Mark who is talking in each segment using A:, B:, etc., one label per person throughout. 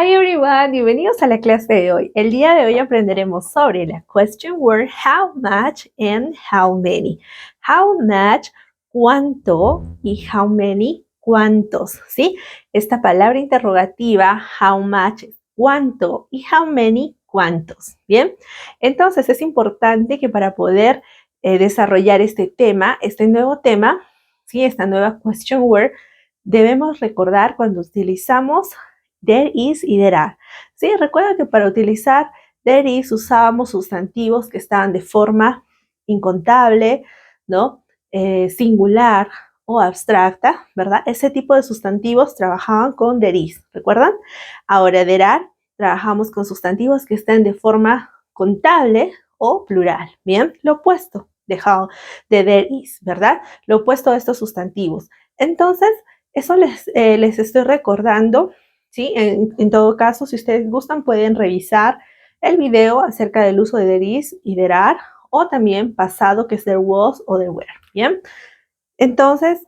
A: Hi everyone, bienvenidos a la clase de hoy. El día de hoy aprenderemos sobre la question word how much and how many. How much, cuánto, y how many, cuántos, ¿sí? Esta palabra interrogativa, how much, cuánto, y how many, cuántos, ¿bien? Entonces es importante que para poder desarrollar este tema, este nuevo tema, ¿sí? Esta nueva question word, debemos recordar cuando utilizamos there is y there are. Sí, recuerda que para utilizar there is usábamos sustantivos que estaban de forma incontable, ¿no? Singular o abstracta, ¿verdad? Ese tipo de sustantivos trabajaban con there is, ¿recuerdan? Ahora there are trabajamos con sustantivos que estén de forma contable o plural, ¿bien? Lo opuesto de there is, ¿verdad? Lo opuesto a estos sustantivos. Entonces, eso les estoy recordando. ¿Sí? En todo caso, si ustedes gustan, pueden revisar el video acerca del uso de there is y there are, o también pasado, que es there was o there were, ¿bien? Entonces,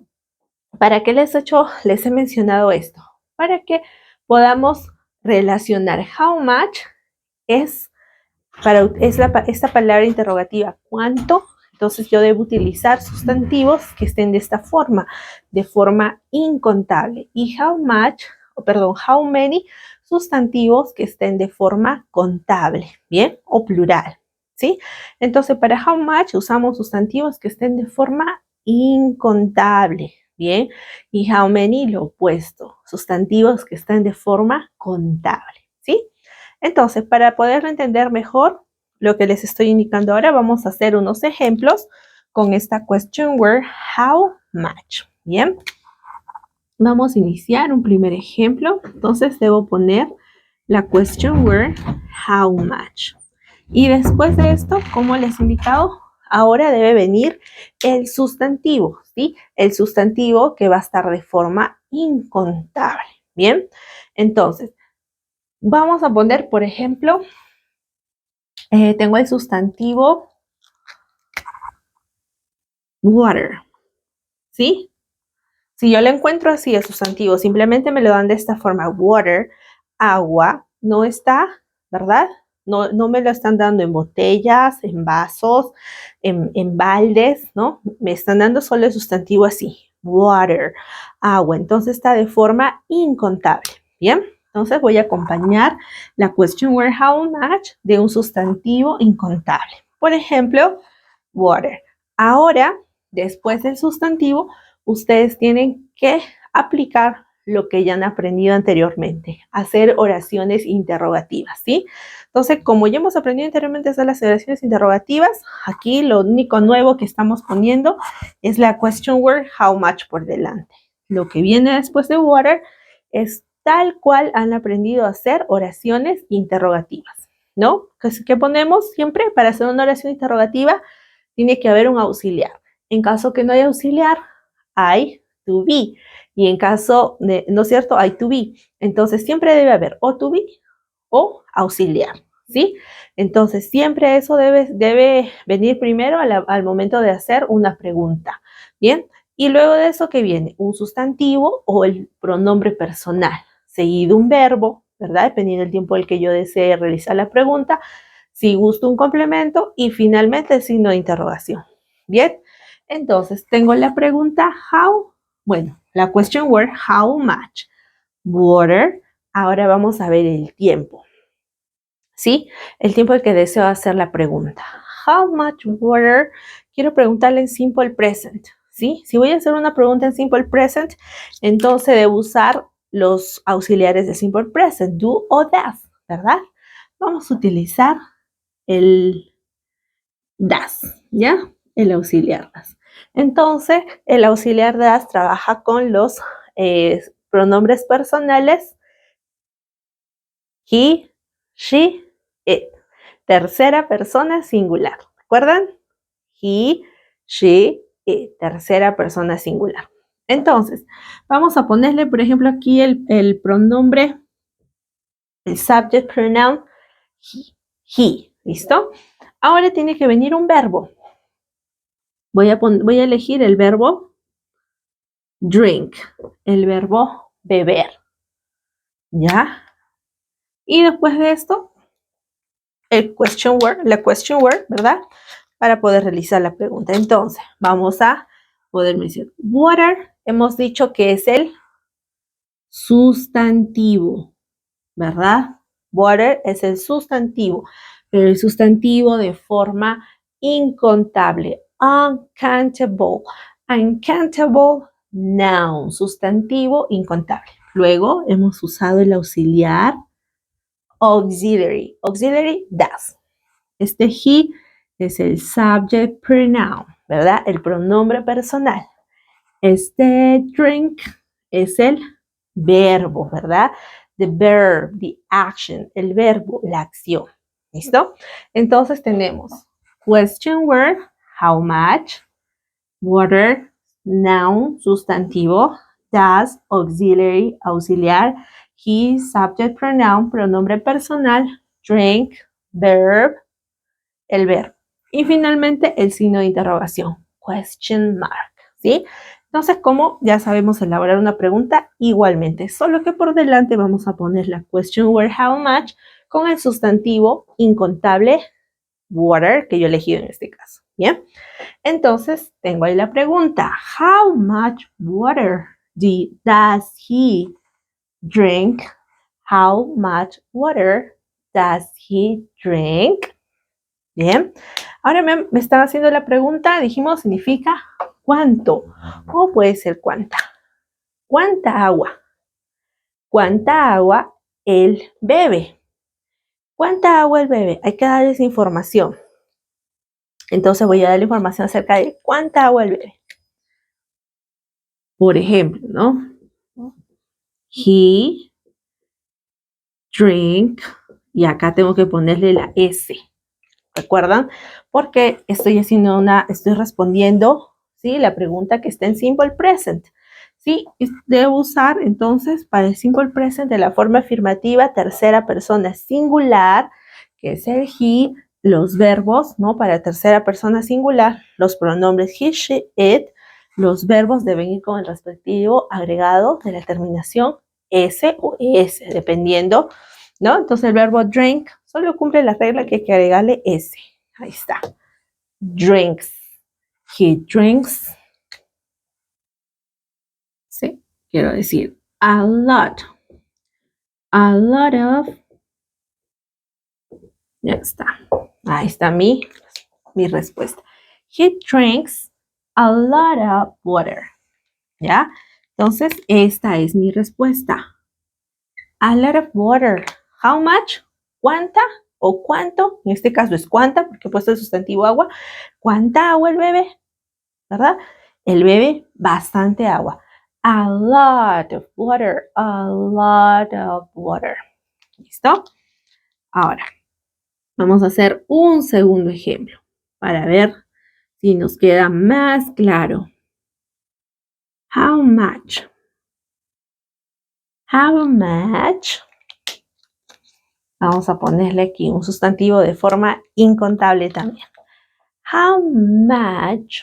A: ¿para qué les he mencionado esto? Para que podamos relacionar how much esta palabra interrogativa, ¿cuánto? Entonces yo debo utilizar sustantivos que estén de esta forma, de forma incontable. Y how many, sustantivos que estén de forma contable, ¿bien? O plural, ¿sí? Entonces para how much usamos sustantivos que estén de forma incontable, ¿bien? Y how many, lo opuesto, sustantivos que estén de forma contable, ¿sí? Entonces, para poder entender mejor lo que les estoy indicando ahora, vamos a hacer unos ejemplos con esta question word how much. Bien, vamos a iniciar un primer ejemplo. Entonces, debo poner la question word how much. Y después de esto, como les he indicado, ahora debe venir el sustantivo, ¿sí? El sustantivo que va a estar de forma incontable. Bien, entonces, vamos a poner, por ejemplo, tengo el sustantivo water, ¿sí? Si yo lo encuentro así, el sustantivo, simplemente me lo dan de esta forma, water, agua, no está, ¿verdad? No me lo están dando en botellas, en vasos, en baldes, ¿no? Me están dando solo el sustantivo así, water, agua. Entonces está de forma incontable, ¿bien? Entonces voy a acompañar la question word how much de un sustantivo incontable. Por ejemplo, water. Ahora, después del sustantivo, ustedes tienen que aplicar lo que ya han aprendido anteriormente, hacer oraciones interrogativas, ¿sí? Entonces, como ya hemos aprendido anteriormente a hacer las oraciones interrogativas, aquí lo único nuevo que estamos poniendo es la question word how much por delante. Lo que viene después de water es tal cual han aprendido a hacer oraciones interrogativas, ¿no? ¿Qué ponemos siempre para hacer una oración interrogativa? Tiene que haber un auxiliar. En caso que no haya auxiliar, hay to be. Y en caso de, ¿no es cierto? Hay to be. Entonces siempre debe haber o to be o auxiliar, ¿sí? Entonces siempre eso debe venir primero al momento de hacer una pregunta, ¿bien? Y luego de eso, ¿qué viene? Un sustantivo o el pronombre personal, seguido un verbo, ¿verdad? Dependiendo del tiempo en el que yo desee realizar la pregunta, si gusto un complemento y finalmente el signo de interrogación. Bien, entonces tengo la pregunta how, bueno, la question word how much, water. Ahora vamos a ver el tiempo, ¿sí? El tiempo en que deseo hacer la pregunta. How much water? Quiero preguntarle en simple present, ¿sí? Si voy a hacer una pregunta en simple present, entonces debo usar los auxiliares de simple present, do o does, ¿verdad? Vamos a utilizar el das, ¿ya? El auxiliar das. Entonces, el auxiliar das trabaja con los pronombres personales he, she, it. Tercera persona singular. ¿Recuerdan? He, she, it. Tercera persona singular. Entonces, vamos a ponerle, por ejemplo, aquí el pronombre, el subject pronoun, he. ¿Listo? Ahora tiene que venir un verbo. Voy a elegir el verbo drink, el verbo beber, ¿ya? Y después de esto, la question word, ¿verdad? Para poder realizar la pregunta. Entonces, vamos a poder mencionar. Water, hemos dicho que es el sustantivo, ¿verdad? Water es el sustantivo, pero el sustantivo de forma incontable, uncountable, uncountable noun, sustantivo incontable. Luego hemos usado el auxiliar auxiliary, auxiliary does. Este he es el subject pronoun, ¿verdad? El pronombre personal. Este drink es el verbo, ¿verdad? The verb, the action, el verbo, la acción. ¿Listo? Entonces tenemos question word, how much, water, noun, sustantivo, does, auxiliary, auxiliar, he, subject pronoun, pronombre personal, drink, verb, el verbo. Y finalmente el signo de interrogación, question mark, ¿sí? Entonces, como ya sabemos elaborar una pregunta igualmente, solo que por delante vamos a poner la question word how much con el sustantivo incontable water que yo he elegido en este caso, ¿bien? Entonces, tengo ahí la pregunta, how much water does he drink? How much water does he drink? Bien, ahora me están haciendo la pregunta, dijimos, significa ¿cuánto? O puede ser cuánta. ¿Cuánta agua? ¿Cuánta agua él bebe? ¿Cuánta agua él bebe? Hay que darles información. Entonces voy a darle información acerca de cuánta agua él bebe. Por ejemplo, ¿no? He drink, y acá tengo que ponerle la S. ¿Recuerdan? Porque estoy respondiendo, ¿sí? La pregunta que está en simple present. ¿Sí? Debo usar entonces para el simple present de la forma afirmativa tercera persona singular, que es el he, los verbos, ¿no? Para tercera persona singular, los pronombres he, she, it, los verbos deben ir con el respectivo agregado de la terminación s o es, dependiendo, ¿no? Entonces el verbo drink solo cumple la regla que hay que agregarle S. Ahí está. Drinks. He drinks. Sí, quiero decir a lot. A lot of. Ya está. Ahí está mi respuesta. He drinks a lot of water. ¿Ya? Entonces, esta es mi respuesta. A lot of water. How much? ¿Cuánta? ¿O cuánto? En este caso es cuánta, porque he puesto el sustantivo agua. ¿Cuánta agua el bebé? ¿Verdad? El bebe bastante agua. A lot of water. A lot of water. ¿Listo? Ahora, vamos a hacer un segundo ejemplo para ver si nos queda más claro. How much? How much? Vamos a ponerle aquí un sustantivo de forma incontable también. How much?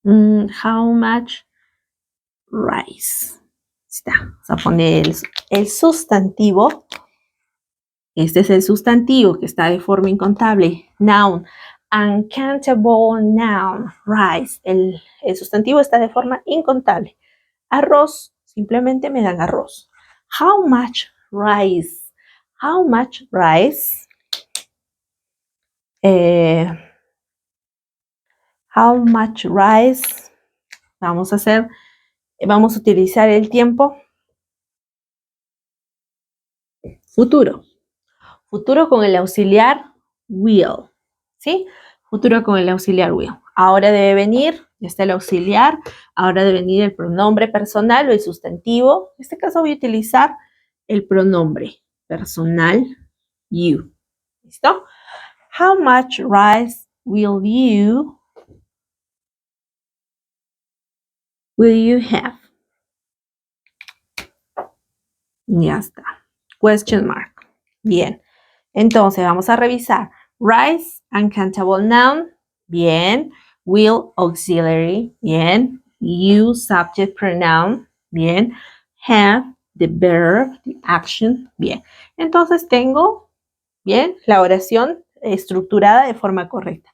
A: How much rice? Está. Vamos a poner el sustantivo. Este es el sustantivo que está de forma incontable. Noun. Uncountable noun. Rice. El sustantivo está de forma incontable. Arroz. Simplemente me dan arroz. How much rice? How much rice? How much rice? Vamos a utilizar el tiempo futuro. Futuro con el auxiliar will, ¿sí? Futuro con el auxiliar will. Ahora debe venir, ya está el auxiliar, ahora debe venir el pronombre personal o el sustantivo. En este caso voy a utilizar el pronombre personal you. ¿Listo? How much rice will you have? Ya está. Question mark. Bien. Entonces, vamos a revisar. Rice, uncountable noun. Bien. Will, auxiliary. Bien. You, subject pronoun. Bien. Have, the verb, the action. Bien, entonces tengo, bien, la oración estructurada de forma correcta.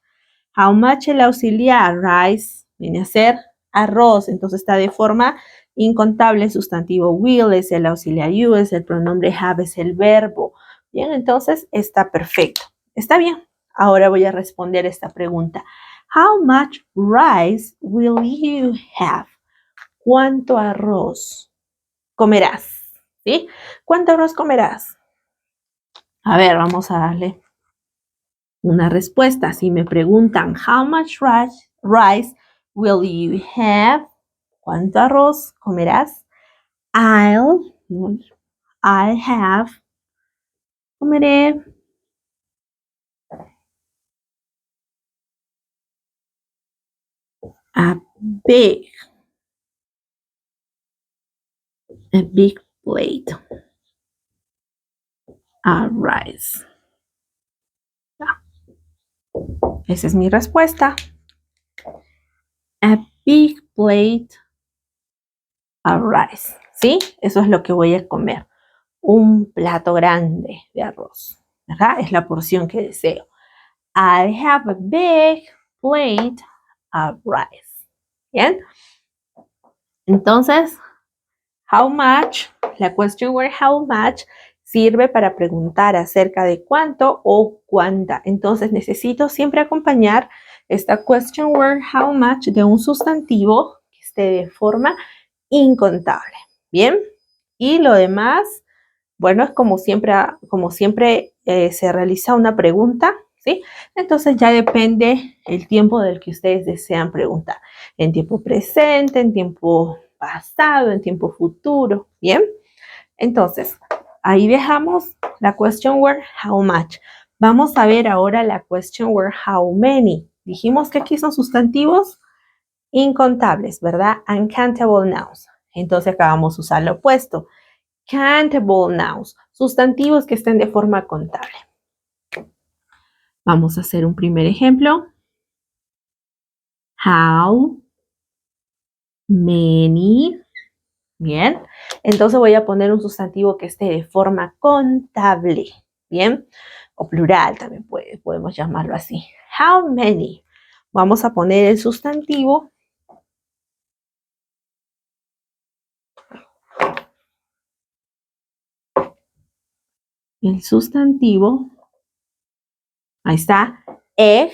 A: How much el auxiliar, rice, viene a ser arroz, entonces está de forma incontable. El sustantivo will es el auxiliar you, es el pronombre have, es el verbo. Bien, entonces está perfecto. Está bien. Ahora voy a responder esta pregunta. How much rice will you have? ¿Cuánto arroz comerás? ¿Sí? ¿Cuánto arroz comerás? A ver, vamos a darle una respuesta. Si me preguntan, how much rice will you have? ¿Cuánto arroz comerás? I'll have, comeré a big plate of rice. Esa es mi respuesta. A big plate of rice. ¿Sí? Eso es lo que voy a comer. Un plato grande de arroz. ¿Verdad? Es la porción que deseo. I have a big plate of rice. ¿Bien? Entonces, how much, la question word how much, sirve para preguntar acerca de cuánto o cuánta. Entonces, necesito siempre acompañar esta question word how much de un sustantivo que esté de forma incontable. ¿Bien? Y lo demás, bueno, es como siempre se realiza una pregunta, ¿sí? Entonces ya depende el tiempo del que ustedes desean preguntar. En tiempo presente, en tiempo pasado, en tiempo futuro, ¿bien? Entonces, ahí dejamos la question word how much. Vamos a ver ahora la question word how many. Dijimos que aquí son sustantivos incontables, ¿verdad? Uncountable nouns. Entonces acá vamos a usar lo opuesto. Countable nouns, sustantivos que estén de forma contable. Vamos a hacer un primer ejemplo. How many. Bien. Entonces voy a poner un sustantivo que esté de forma contable. Bien. O plural también podemos llamarlo así. How many. Vamos a poner el sustantivo. El sustantivo. Ahí está. Egg,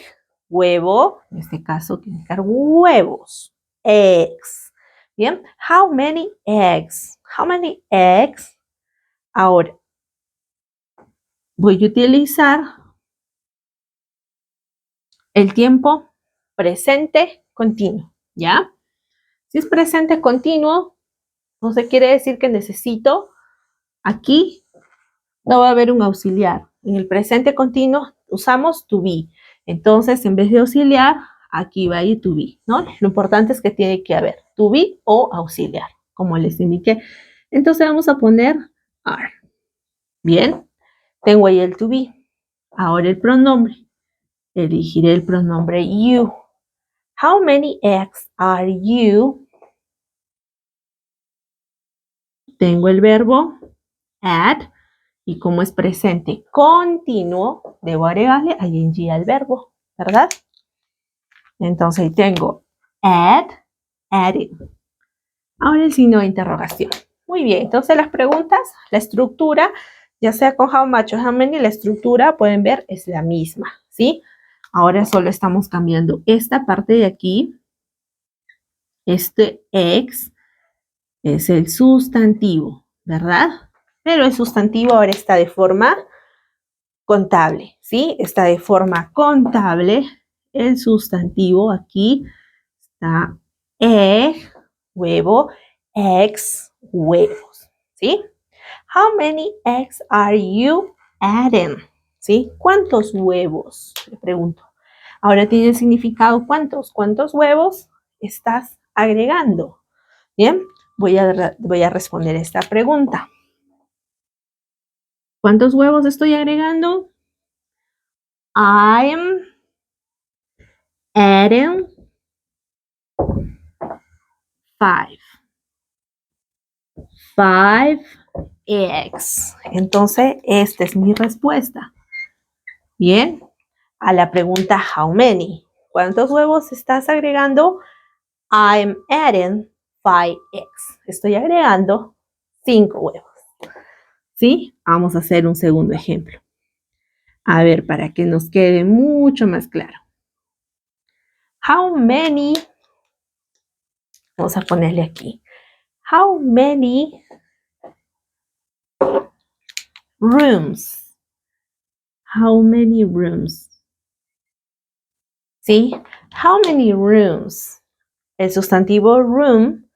A: huevo. En este caso, tiene que ser huevos. Eggs. Bien. How many eggs? How many eggs? Ahora, voy a utilizar el tiempo presente continuo. ¿Ya? Si es presente continuo, entonces quiere decir que necesito, aquí no va a haber un auxiliar. En el presente continuo usamos to be. Entonces, en vez de auxiliar, aquí va a ir to be, ¿no? Lo importante es que tiene que haber to be o auxiliar, como les indiqué. Entonces vamos a poner are. Bien, tengo ahí el to be. Ahora el pronombre. Elegiré el pronombre you. How many eggs are you? Tengo el verbo add. Y como es presente continuo, debo agregarle ing al verbo, ¿verdad? Entonces ahí tengo add, adding. Ahora el signo de interrogación. Muy bien, entonces las preguntas, la estructura, ya sea con how much o how many, la estructura, pueden ver, es la misma, ¿sí? Ahora solo estamos cambiando esta parte de aquí. Este ex es el sustantivo, ¿verdad? Pero el sustantivo ahora está de forma contable, ¿sí? Está de forma contable. El sustantivo aquí está egg, huevo, eggs, huevos, ¿sí? How many eggs are you adding? ¿Sí? ¿Cuántos huevos? Le pregunto. Ahora tiene el significado ¿cuántos? ¿Cuántos huevos estás agregando? Bien, voy a responder esta pregunta. ¿Cuántos huevos estoy agregando? I'm adding 5. 5 eggs. Entonces, esta es mi respuesta. Bien. A la pregunta how many. ¿Cuántos huevos estás agregando? I'm adding 5 eggs. Estoy agregando 5 huevos. ¿Sí? Vamos a hacer un segundo ejemplo. A ver, para que nos quede mucho más claro. How many, vamos a ponerle aquí. How many rooms? How many rooms? ¿Sí? How many rooms? El sustantivo room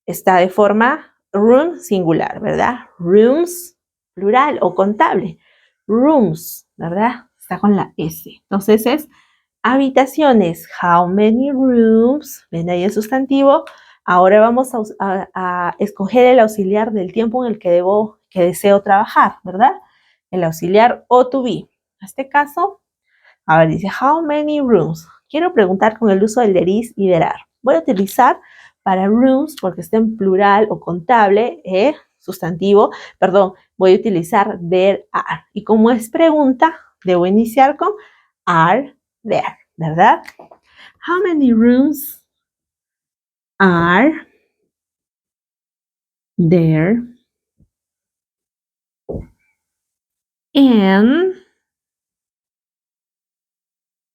A: está de forma room singular, ¿verdad? Rooms, plural o contable. Rooms, ¿verdad? Está con la S. Entonces es habitaciones. How many rooms? ¿Ven ahí el sustantivo? Ahora vamos a escoger el auxiliar del tiempo en el que deseo trabajar, ¿verdad? El auxiliar o to be. En este caso, a ver, dice, how many rooms? Quiero preguntar con el uso del there is y there are. Voy a utilizar para rooms, porque está en plural o contable, sustantivo, perdón, voy a utilizar there are. Y como es pregunta, debo iniciar con are there, ¿verdad? How many rooms are there in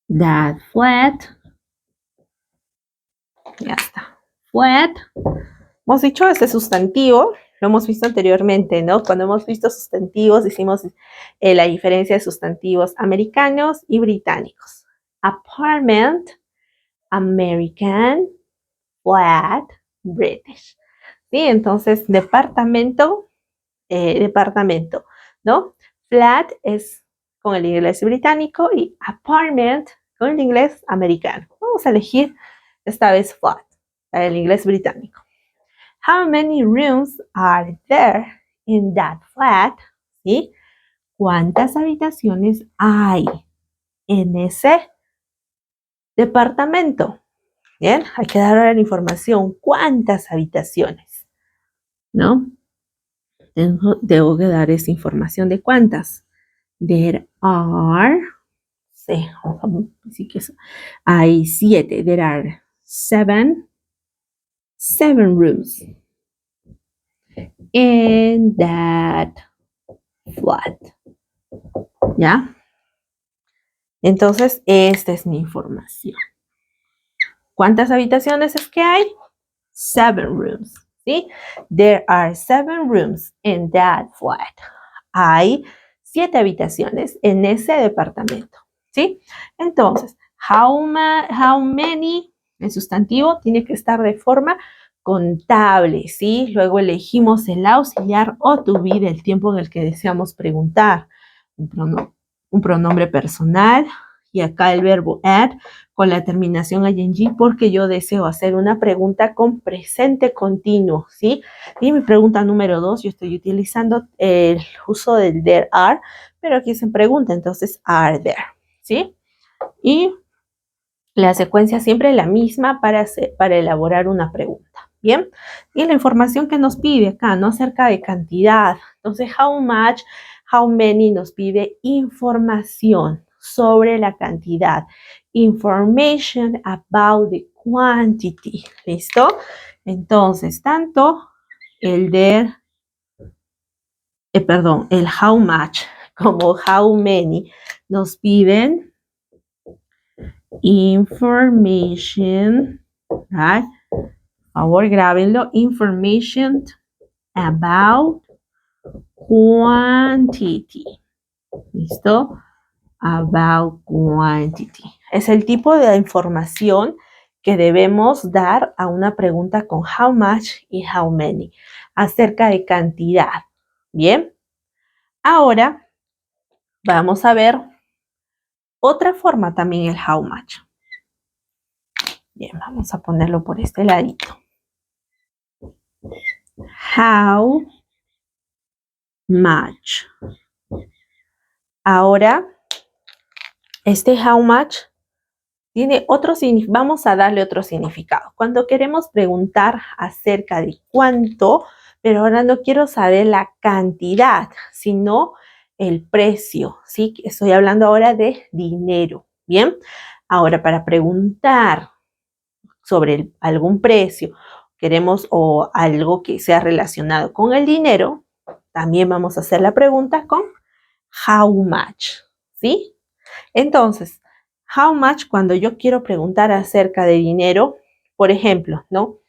A: that flat? Ya está. Flat. Hemos dicho este sustantivo, lo hemos visto anteriormente, ¿no? Cuando hemos visto sustantivos, hicimos la diferencia de sustantivos americanos y británicos. Apartment, American, flat, British. ¿Sí? Entonces, departamento, departamento, ¿no? Flat es con el inglés británico y apartment con el inglés americano. Vamos a elegir esta vez flat, el inglés británico. How many rooms are there in that flat? ¿Sí? ¿Cuántas habitaciones hay en ese departamento? Bien, hay que dar ahora la información. ¿Cuántas habitaciones? ¿No? Debo dar esa información de cuántas. There are, sí, así que hay 7. There are 7 rooms in that flat. ¿Ya? Entonces, esta es mi información. ¿Cuántas habitaciones es que hay? 7 rooms, ¿sí? There are 7 rooms in that flat. Hay 7 habitaciones en ese departamento, ¿sí? Entonces, how many, el sustantivo tiene que estar de forma contable, ¿sí? Luego elegimos el auxiliar o to be del tiempo en el que deseamos preguntar. Un pronombre personal y acá el verbo add con la terminación ing porque yo deseo hacer una pregunta con presente continuo, ¿sí? Y mi pregunta número 2, yo estoy utilizando el uso del there are, pero aquí se pregunta, entonces are there, ¿sí? Y la secuencia siempre es la misma para elaborar una pregunta, ¿bien? Y la información que nos pide acá, ¿no? Acerca de cantidad. Entonces, how much, how many nos pide información sobre la cantidad. Information about the quantity. ¿Listo? Entonces, tanto el el how much como how many nos piden information, right? Por favor, grábenlo. Information about quantity. ¿Listo? About quantity. Es el tipo de información que debemos dar a una pregunta con how much y how many acerca de cantidad. Bien. Ahora vamos a ver otra forma también el how much. Bien, vamos a ponerlo por este ladito. How much. Ahora, este how much tiene otro significado. Vamos a darle otro significado. Cuando queremos preguntar acerca de cuánto, pero ahora no quiero saber la cantidad, sino el precio, ¿sí? Estoy hablando ahora de dinero, ¿bien? Ahora, para preguntar sobre algún precio, queremos o algo que sea relacionado con el dinero, también vamos a hacer la pregunta con how much, ¿sí? Entonces, how much cuando yo quiero preguntar acerca de dinero, por ejemplo, ¿no?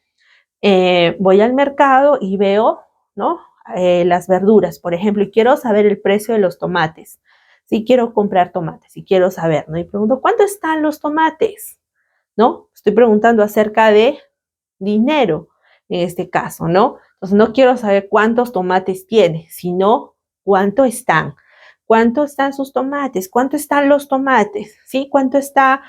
A: Voy al mercado y veo, ¿no? Las verduras, por ejemplo, y quiero saber el precio de los tomates. Si quiero comprar tomates y quiero saber, ¿no? Y pregunto, ¿cuánto están los tomates? ¿No? Estoy preguntando acerca de dinero en este caso, ¿no? Entonces no quiero saber cuántos tomates tiene, sino cuánto están. ¿Cuánto están sus tomates? ¿Cuánto están los tomates? ¿Sí? Cuánto está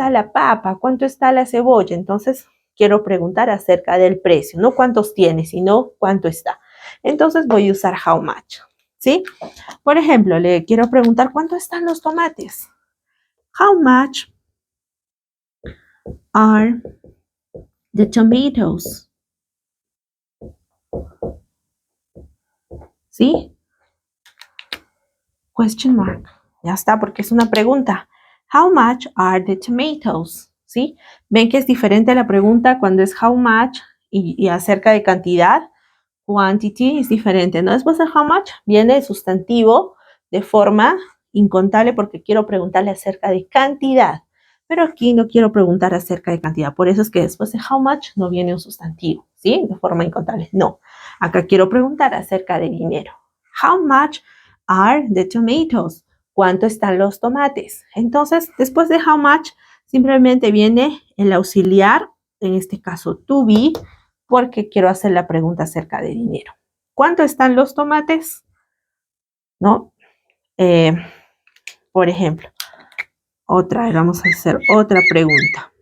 A: la papa? ¿Cuánto está la cebolla? Entonces quiero preguntar acerca del precio, no cuántos tiene, sino cuánto está. Entonces voy a usar how much, ¿sí? Por ejemplo, le quiero preguntar cuánto están los tomates. How much are the tomatoes? ¿Sí? Question mark. Ya está, porque es una pregunta. How much are the tomatoes? ¿Sí? ¿Ven que es diferente la pregunta cuando es how much y acerca de cantidad? Quantity es diferente, ¿no? Después de how much viene el sustantivo de forma incontable porque quiero preguntarle acerca de cantidad. Pero aquí no quiero preguntar acerca de cantidad. Por eso es que después de how much no viene un sustantivo, ¿sí? De forma incontable. No. Acá quiero preguntar acerca de dinero. How much are the tomatoes? ¿Cuánto están los tomates? Entonces, después de how much, simplemente viene el auxiliar, en este caso to be, porque quiero hacer la pregunta acerca de dinero. ¿Cuánto están los tomates? ¿No? Por ejemplo, vamos a hacer otra pregunta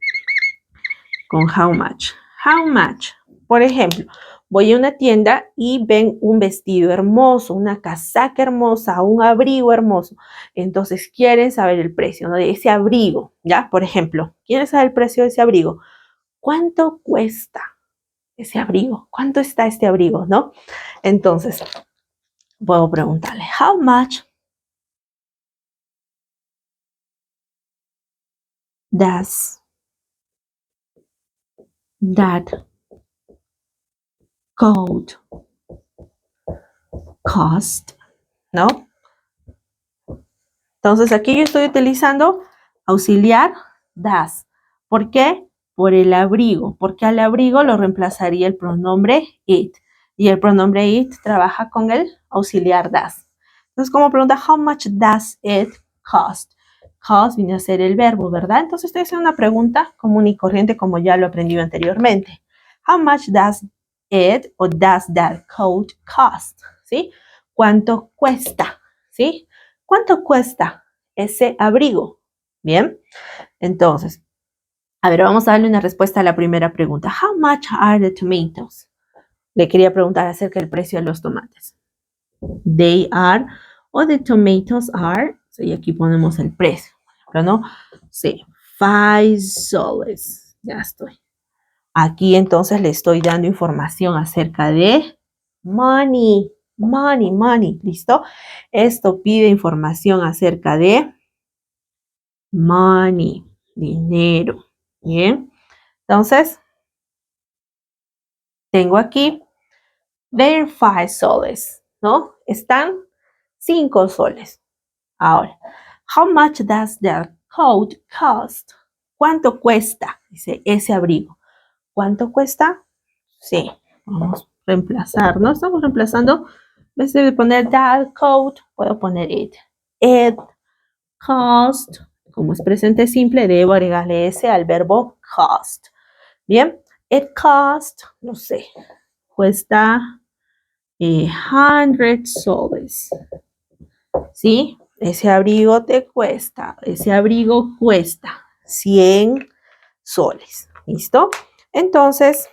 A: con how much. How much? Por ejemplo, voy a una tienda y ven un vestido hermoso, una casaca hermosa, un abrigo hermoso. Entonces quieren saber el precio, ¿no? De ese abrigo, ¿ya? Por ejemplo, quieren saber el precio de ese abrigo. ¿Cuánto cuesta ese abrigo? ¿Cuánto está este abrigo, no? Entonces, puedo preguntarle, how much does that coat cost? ¿No? Entonces, aquí yo estoy utilizando auxiliar does. ¿Por qué? Por el abrigo, porque al abrigo lo reemplazaría el pronombre it. Y el pronombre it trabaja con el auxiliar does. Entonces, como pregunta, how much does it cost? Cost viene a ser el verbo, ¿verdad? Entonces, estoy haciendo una pregunta común y corriente como ya lo aprendí anteriormente. How much does it o does that coat cost? ¿Sí? ¿Cuánto cuesta? ¿Sí? ¿Cuánto cuesta ese abrigo? Bien, entonces, a ver, vamos a darle una respuesta a la primera pregunta. How much are the tomatoes? Le quería preguntar acerca del precio de los tomates. They are, o the tomatoes are, y aquí ponemos el precio, pero no, sí, 5 soles, ya estoy. Aquí entonces le estoy dando información acerca de money, money, ¿listo? Esto pide información acerca de money, dinero, ¿bien? Entonces, tengo aquí, they're 5 soles, ¿no? Están 5 soles. Ahora, how much does the coat cost? ¿Cuánto cuesta? Dice ese abrigo. ¿Cuánto cuesta? Sí, vamos a reemplazar, ¿no? Estamos reemplazando, en vez de poner that coat, puedo poner it. It cost, como es presente simple, debo agregarle ese al verbo cost. Bien, it cost, no sé, cuesta 100 soles. ¿Sí? Ese abrigo cuesta 100 soles. ¿Listo? Entonces,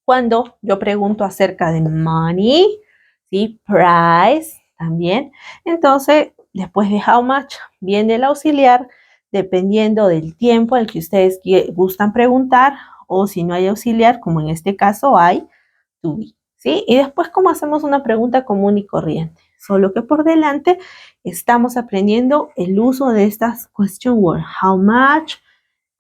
A: cuando yo pregunto acerca de money, ¿sí? Price también. Entonces, después de how much viene el auxiliar, dependiendo del tiempo al que ustedes gustan preguntar, o si no hay auxiliar, como en este caso hay to be, ¿sí? Y después, ¿cómo hacemos una pregunta común y corriente? Solo que por delante estamos aprendiendo el uso de estas question words. How much,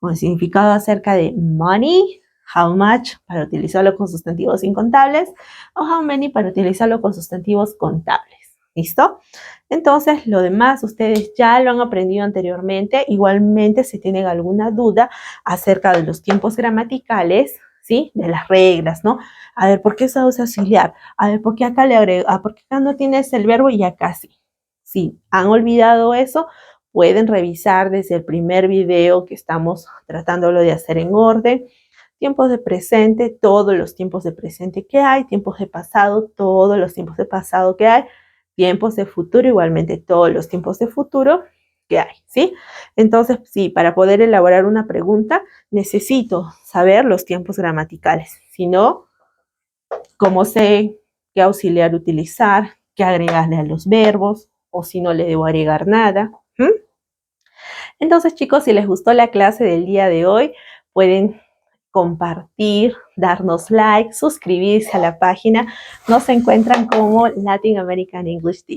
A: con el significado acerca de money. How much, para utilizarlo con sustantivos incontables. O how many, para utilizarlo con sustantivos contables. ¿Listo? Entonces, lo demás ustedes ya lo han aprendido anteriormente. Igualmente, si tienen alguna duda acerca de los tiempos gramaticales, ¿sí? De las reglas, ¿no? A ver, ¿por qué se usa auxiliar? A ver, ¿por qué acá le agrego? ¿Por qué acá no tienes el verbo y acá sí? Si han olvidado eso, pueden revisar desde el primer video que estamos tratándolo de hacer en orden. Tiempos de presente, todos los tiempos de presente que hay. Tiempos de pasado, todos los tiempos de pasado que hay. Tiempos de futuro, igualmente todos los tiempos de futuro que hay, ¿sí? Entonces, sí, para poder elaborar una pregunta, necesito saber los tiempos gramaticales. Si no, ¿cómo sé qué auxiliar utilizar? ¿Qué agregarle a los verbos? O si no le debo agregar nada. Entonces, chicos, si les gustó la clase del día de hoy, pueden compartir, darnos like, suscribirse a la página. Nos encuentran como Latin American English TV.